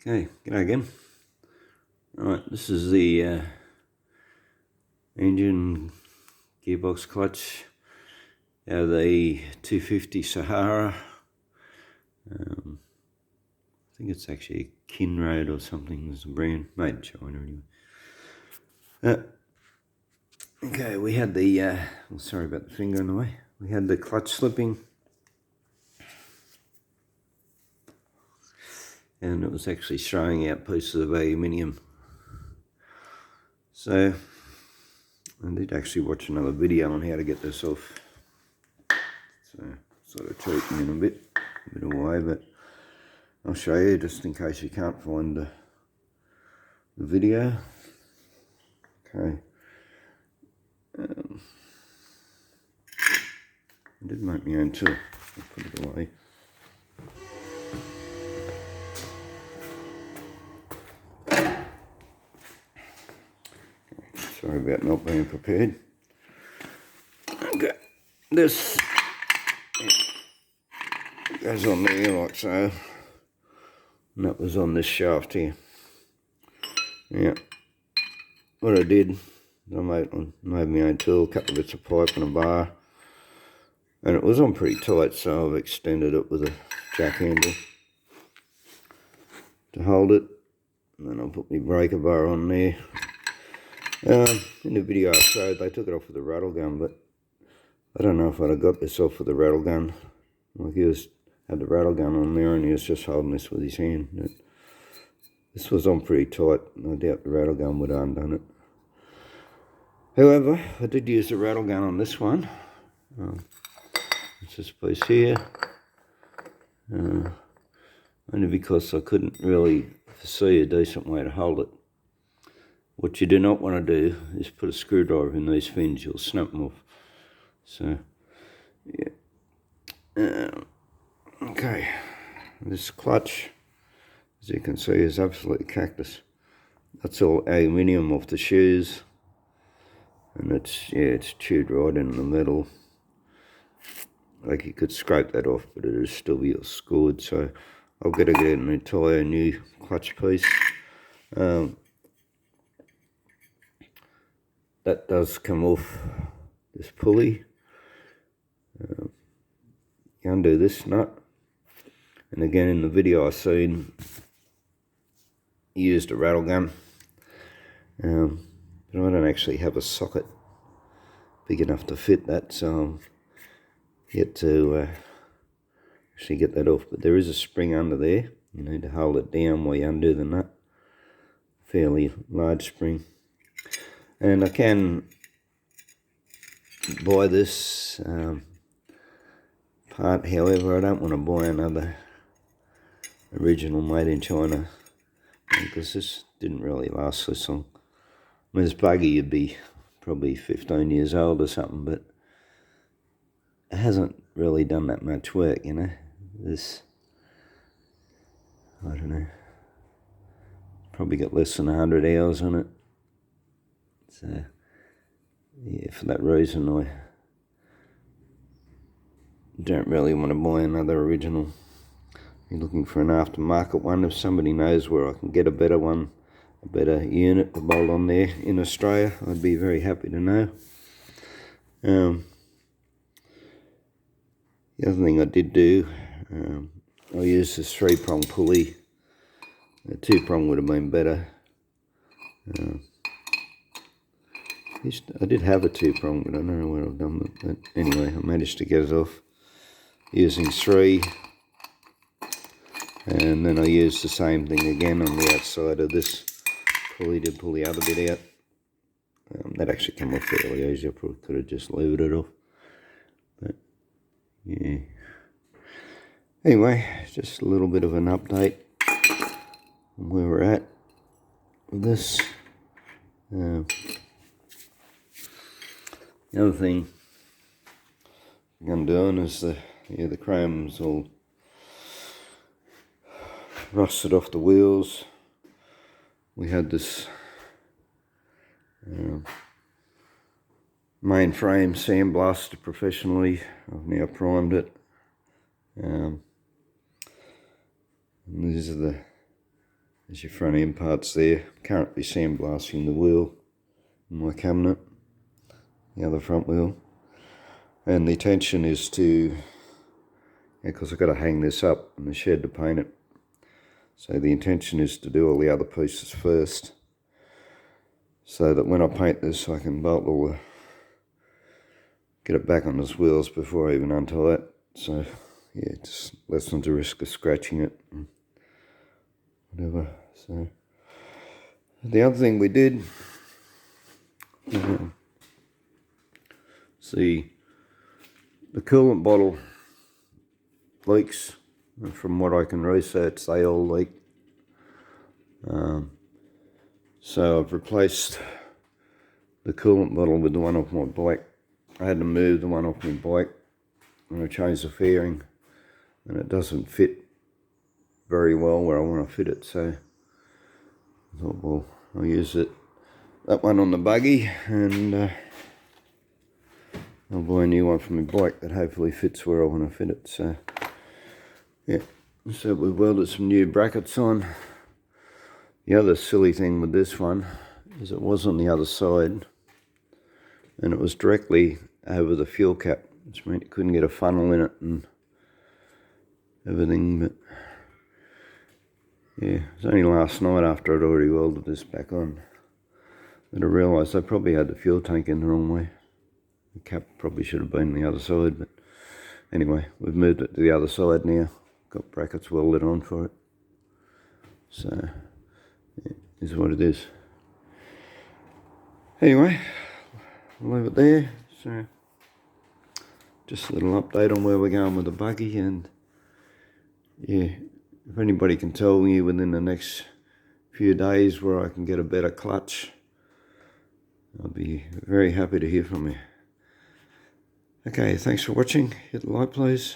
Okay, g'day again. Alright, this is the engine gearbox clutch out of the 250 Sahara. I think it's actually a Kinroad or something. It's a brand made in China anyway. Okay, we had the sorry about the finger in the way. We had the clutch slipping, and it was actually throwing out pieces of aluminium. So I did actually watch another video on how to get this off. So sort of cheating in a bit of a way, but I'll show you just in case you can't find the video. Okay. I did make my own tool. I'll put it away. Sorry about not being prepared. Okay, this goes on there like so, and that was on this shaft here. Yeah, what I did, I made my own tool, a couple of bits of pipe and a bar, and it was on pretty tight, so I've extended it with a jack handle to hold it, and then I'll put my breaker bar on there. In the video I showed, they took it off with a rattle gun, but I don't know if I'd have got this off with a rattle gun. Like, he had the rattle gun on there and he was just holding this with his hand. But this was on pretty tight, and I doubt the rattle gun would have undone it. However, I did use the rattle gun on this one. It's this piece here. Only because I couldn't really foresee a decent way to hold it. What you do not want to do is put a screwdriver in these fins, you'll snap them off. So, yeah. Okay, this clutch, as you can see, is absolutely cactus. That's all aluminium off the shoes, and it's chewed right in the metal. Like, you could scrape that off, but it'll still be all scored. So I've got to get an entire new clutch piece. That does come off this pulley. You undo this nut, and again in the video I seen, used a rattle gun, but I don't actually have a socket big enough to fit that, so I'm yet to actually get that off. But there is a spring under there. You need to hold it down while you undo the nut. Fairly large spring. And I can buy this part, however I don't want to buy another original made in China, because this didn't really last this long. I mean, this buggy would be probably 15 years old or something, but it hasn't really done that much work, you know. This, I don't know, probably got less than 100 hours on it. So, yeah, for that reason I don't really want to buy another original. I'm looking for an aftermarket one. If somebody knows where I can get a better one, a better unit to bolt on there in Australia, I'd be very happy to know. The other thing I did do, I used this 3-prong pulley. A 2-prong would have been better. I did have a 2-prong, but I don't know what I've done with it. But anyway, I managed to get it off using 3. And then I used the same thing again on the outside of this pulley to pull the other bit out. That actually came off fairly easy. I probably could have just levered it off. But, yeah. Anyway, just a little bit of an update on where we're at with this. The other thing I'm doing is the chrome's all rusted off the wheels. We had this main frame sandblasted professionally. I've now primed it. And these are the There's your front end parts there. Currently sandblasting the wheel in my cabinet, the other front wheel. And the intention is to, because I've got to hang this up in the shed to paint it. So the intention is to do all the other pieces first, so that when I paint this I can bolt all the, get it back on those wheels before I even untie it. So yeah, just lessen the risk of scratching it and whatever. So the other thing we did, see, the coolant bottle leaks. From what I can research, they all leak. So I've replaced the coolant bottle with the one off my bike. I had to move the one off my bike and I changed the fairing, and it doesn't fit very well where I want to fit it. So I thought, well, I'll use that one on the buggy, and I'll buy a new one for my bike that hopefully fits where I want to fit it. So yeah, so we've welded some new brackets on. The other silly thing with this one is it was on the other side, and it was directly over the fuel cap, which meant you couldn't get a funnel in it and everything. But yeah, it was only last night after I'd already welded this back on that I realised I probably had the fuel tank in the wrong way. The cap probably should have been the other side, but anyway, we've moved it to the other side now. Got brackets welded on for it. So yeah, is what it is. Anyway, I'll leave it there. So just a little update on where we're going with the buggy, and yeah, if anybody can tell me within the next few days where I can get a better clutch, I'll be very happy to hear from you. Okay, thanks for watching. Hit the like please.